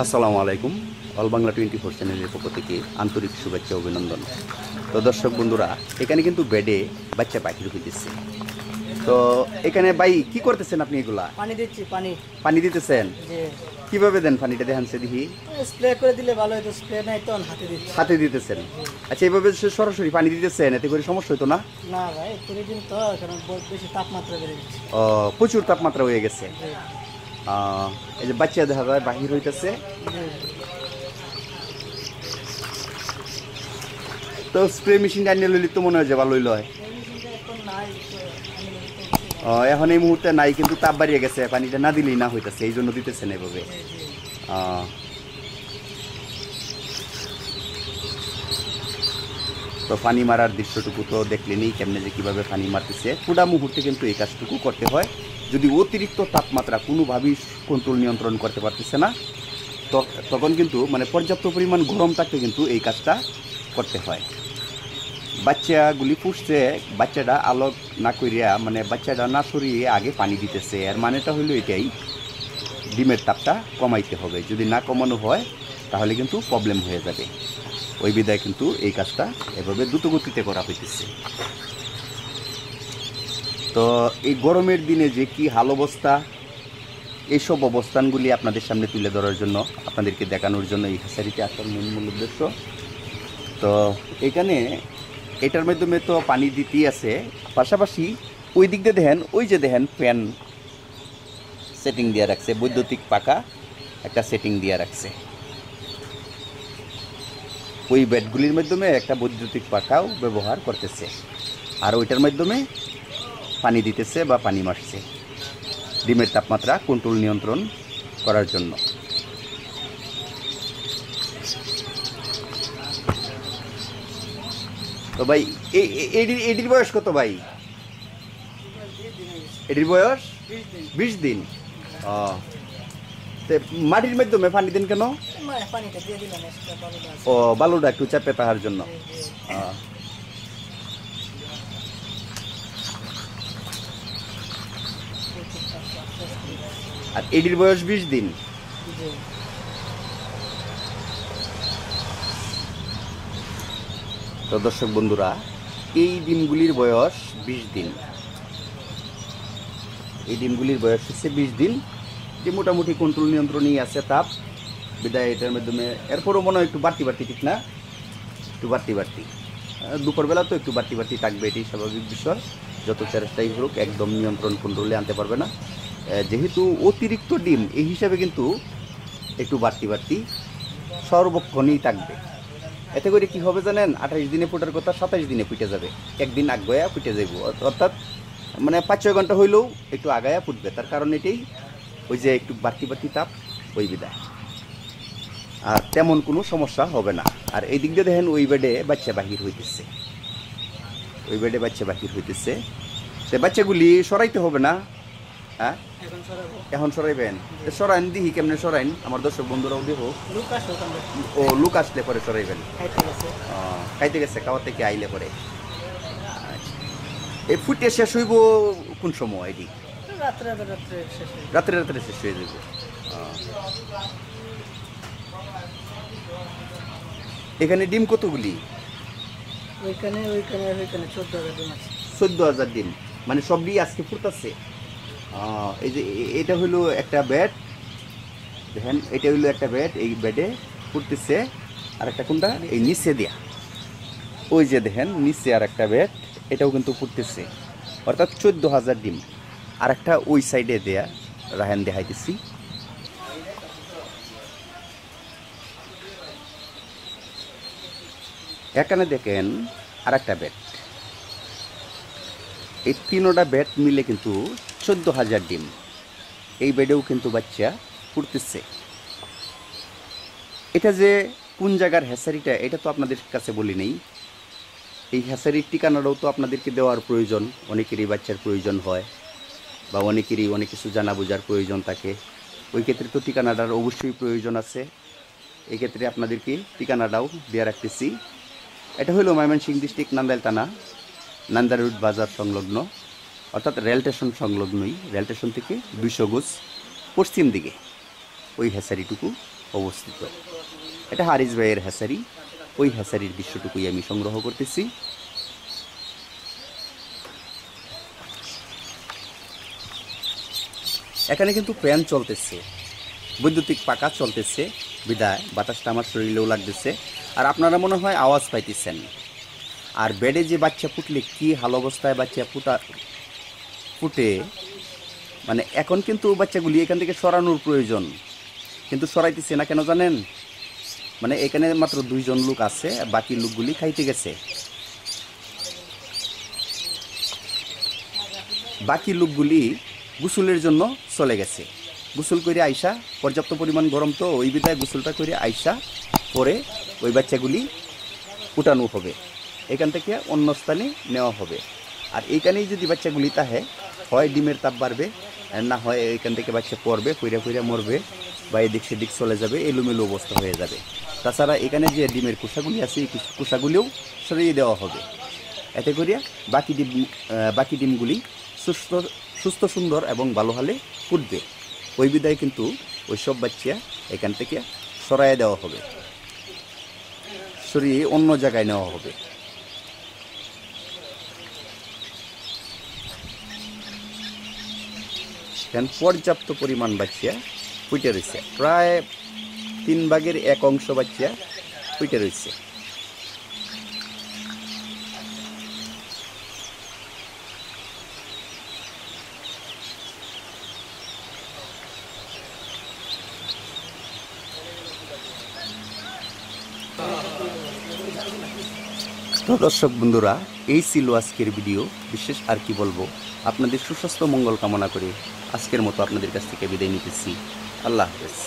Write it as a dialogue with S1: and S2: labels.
S1: আসসালামু আলাইকুম। অল বাংলা 24 চ্যানেলের পক্ষ থেকে আন্তরিক শুভেচ্ছা অভিনন্দন। তো দর্শক বন্ধুরা, এখানে কিন্তু বেডে বাচ্চা পাখি হইতেছে। তো এখানে ভাই কি করতেছেন আপনি? এগুলা
S2: পানি দিচ্ছি। পানি
S1: পানি দিতেছেন?
S2: যে
S1: কিভাবে দেন পানিটা? দেখানছে দেখি।
S2: স্প্রে করে দিলে ভালো হতো, স্প্রে নাই তো হাতে দিচ্ছি।
S1: হাতে দিতেছেন? আচ্ছা, এইভাবে সরাসরি পানি দিতেছেন, এতে করে সমস্যা হতো না?
S2: না ভাই, প্রতিদিন তো কারণ বেশি তাপমাত্রা বেড়ে যাচ্ছে।
S1: ও, প্রচুর তাপমাত্রা হয়ে গেছে।
S2: জি,
S1: এই যে বাচ্চা দেখা যায় বাহির হইতেছে।
S2: জি।
S1: তো স্প্রে মেশিনটা আনিয়ে লইলে তো মনে হয় যে ভালোই লয়।
S2: এই মেশিনটা এখন নাই তো, আমি
S1: এখন এই মুহূর্তে নাই, কিন্তু তাপ বাড়িয়ে গেছে, পানিটা না দিলেই না হইতেছে, এই জন্য দিতেছেন এভাবে।
S2: জি, জি।
S1: আহ, তো পানি মারার দৃশ্যটুকু তো দেখলেনই, কেমনে যে কীভাবে পানি মারতেছে। পুরা মুহূর্তে কিন্তু এই কাজটুকু করতে হয়। যদি অতিরিক্ত তাপমাত্রা কোনোভাবেই কন্ট্রোল নিয়ন্ত্রণ করতে পারতেছে না, তো তখন কিন্তু মানে পর্যাপ্ত পরিমাণ গরম থাকতে কিন্তু এই কাজটা করতে হয়। বাচ্চাগুলি পুষছে, বাচ্চাটা আলোক না করিয়া, মানে বাচ্চাটা না সরিয়ে আগে পানি দিতেছে। এর মানেটা হলো এটাই, ডিমের তাপটা কমাইতে হবে। যদি না কমানো হয় তাহলে কিন্তু প্রবলেম হয়ে যাবে। ওই বিদায় কিন্তু এই কাজটা এভাবে দ্রুতগতিতে করা হইতেছে। তো এই গরমের দিনে যে কি হাল অবস্থা, এইসব অবস্থানগুলি আপনাদের সামনে তুলে ধরার জন্য, আপনাদেরকে দেখানোর জন্য এই হ্যাচারিতে আসার মূল উদ্দেশ্য। তো এখানে এটার মাধ্যমে তো পানি দিতেই আছে, পাশাপাশি ওই দিক দিয়ে দেখেন, ওই যে দেখেন ফ্যান সেটিং দিয়ে রাখছে, বৈদ্যুতিক পাকা একটা সেটিং দিয়ে রাখছে। ওই বেডগুলির মাধ্যমে একটা বৈদ্যুতিক পাখাও ব্যবহার করতেছে, আর ওইটার মাধ্যমে পানি দিতেছে বা পানি মারছে ডিমের তাপমাত্রা কন্ট্রোল নিয়ন্ত্রণ করার জন্য। তো ভাই, এডির বয়স কত ভাই? এডির বয়স 20 দিন। ও, তো মাটির মাধ্যমে পানি দেন কেন?
S2: পানিটা দিয়ে দিলাম extra বালুটা আছে।
S1: ও, বালুটা একটু চাপে থাকার জন্য।
S2: জি, জি।
S1: আর এডির বয়স 20 দিন।
S2: জি।
S1: তো দর্শক বন্ধুরা, এই ডিমগুলির বয়স 20 দিন। এই ডিমগুলির বয়স হচ্ছে 20 দিন, যে মোটামুটি কন্ট্রোল নিয়ন্ত্রণেই আছে তাপ বিদায় এটার মাধ্যমে। এরপরও মনে হয় একটু বাড়তি বাড়তি, ঠিক না? একটু বাড়তি বাড়তি দুপুরবেলা তো একটু বাড়তি বাড়তি থাকবে, এটাই স্বাভাবিক বিষয়। যত চেষ্টাই হোক, একদম নিয়ন্ত্রণ কন্ট্রোলে আনতে পারবে না। যেহেতু অতিরিক্ত ডিম, এই হিসাবে কিন্তু একটু বাড়তি বাড়তি সর্বক্ষণই থাকবে। এতে করে কি হবে জানেন? 28 দিনে ফুটার কথা 27 দিনে ফুটে যাবে, একদিন আগায়া ফুটে যাইব। অর্থাৎ মানে 5-6 ঘন্টা হইলেও একটু আগায়া ফুটবে। তার কারণ এটাই, ওই যে একটু বাড়তি বাড়তি তাপ, ওই বিদায়। আর তেমন কোনো সমস্যা হবে না। আর এই দিক দিয়ে দেখেন, ওই বেডে বাচ্চা বাহির হইতেছে, ওই বেডে বাচ্চা বাহির হইতেছে। সে বাচ্চাগুলি সরাইতে হবে না? হ্যাঁ,
S2: এখন সরাবো।
S1: এখন সরাইবেন? সরাইন দিহি, কেমনে সরাইন, আমার দর্শক বন্ধুরাও দেখো।
S2: লোক আসো ওখানে।
S1: ও, লোক আসলে পরে সরাইবেন?
S2: খাইতে গেছে।
S1: খাইতে গেছে, খাওয়া থেকে আইলে পরে। এই ফুটে শেষ হইব কোন সময়? এটি
S2: রাত্রে রাত্রে শেষ হয়ে
S1: রাত্রে রাত্রে শেষ হয়ে যাব। এখানে ডিম কতগুলি?
S2: ওইখানে ওইখানে ওইখানে 14,000 ডিম আছে।
S1: 14,000 ডিম, মানে সবই আজকে ফুটতেছে। এই যে এটা হইলো একটা বেড, দেখেন এটা হইলো একটা বেড, এই বেডে ফুটতেছে। আর একটা কোনটা? এই নিচে দিয়া, ওই যে দেখেন নিচে আর একটা বেড, এটাও কিন্তু ফুটতেছে। অর্থাৎ 14,000 ডিম। আর একটা ওই সাইডে দেয়া রাহেন দেখাইতেছি। এখানে দেখেন আর একটা বেড, এই তিনোটা বেড মিলে কিন্তু 14,000 ডিম। এই বেডেও কিন্তু বাচ্চা ফুটতেছে। এটা যে কোন জায়গার হ্যাচারিটা, এটা তো আপনাদের কাছে বলি নেই। এই হ্যাচারির ঠিকানাটাও তো আপনাদেরকে দেওয়ার প্রয়োজন। অনেকেরই বাচ্চার প্রয়োজন হয়, বা অনেকেরই অনেক কিছু জানা বোঝার প্রয়োজন থাকে। ওই ক্ষেত্রে তো ঠিকানাটার অবশ্যই প্রয়োজন আছে। এই ক্ষেত্রে আপনাদেরকে ঠিকানাটাও দেওয়া রাখতেছি। এটা হলো ময়মনসিংহ ডিস্ট্রিক্ট, নান্দাইল থানা, নান্দাইল রোড বাজার সংলগ্ন, অর্থাৎ রেল স্টেশন সংলগ্নই। রেল স্টেশন থেকে 200 গজ পশ্চিম দিকে। ওই হ্যাচারিটুকু অবস্থিত। এটা হারিস ভাইয়ের হ্যাচারি, ওই হ্যাচারির দৃশ্যটুকুই আমি সংগ্রহ করতেছি। এখানে কিন্তু ফ্যান চলতেছে, বৈদ্যুতিক পাকা চলতেছে, বিদায় বাতাসটা আমার শরীরেও লাগতেছে। আর আপনারা মনে হয় আওয়াজ পাইতেছেন। আর বেডে যে বাচ্চা ফুটলে কি হাল অবস্থায় বাচ্চা ফুটে, মানে এখন কিন্তু বাচ্চাগুলি এখান থেকে সরানোর প্রয়োজন, কিন্তু সরাইতেছে না কেন জানেন? মানে এখানে মাত্র 2 জন লোক আছে, বাকি লোকগুলি খাইতে গেছে। বাকি লোকগুলি গোসলের জন্য চলে গেছে। গোসল করে আইসা, পর্যাপ্ত পরিমাণ গরম তো, ওই বিদায় গোসলটা করে আইসা পরে ওই বাচ্চাগুলি উঠানো হবে, এখান থেকে অন্য স্থানে নেওয়া হবে। আর এইখানেই যদি বাচ্চাগুলি তাহে, হয় ডিমের তাপ বাড়বে, না হয় এখান থেকে বাচ্চা পড়বে, পইরা মরবে, বা এদিক সেদিক চলে যাবে, এলোমেলো অবস্থা হয়ে যাবে। তাছাড়া এখানে যে ডিমের কুসাগুলি আছে, এই কুসাগুলিও সরিয়ে দেওয়া হবে। এতে করিয়া বাকি ডিমগুলি সুস্থ সুন্দর এবং ভালো হালে ফুটবে। ওই বিদায় কিন্তু ওই সব বাচ্চা এখান থেকে সরাইয়ে দেওয়া হবে, সরিয়ে অন্য জায়গায় নেওয়া হবে। এখানে পর্যাপ্ত পরিমাণ বাচ্চা ফুটে রয়েছে, প্রায় 3/1 অংশ বাচ্চা ফুটে রয়েছে। তো দর্শক বন্ধুরা, এই ছিল আজকের ভিডিও। বিশেষ আর কি বলবো, আপনাদের সুস্বাস্থ্য মঙ্গল কামনা করে আজকের মতো আপনাদের কাছ থেকে বিদায় নিতেছি। আল্লাহ হাফেজ।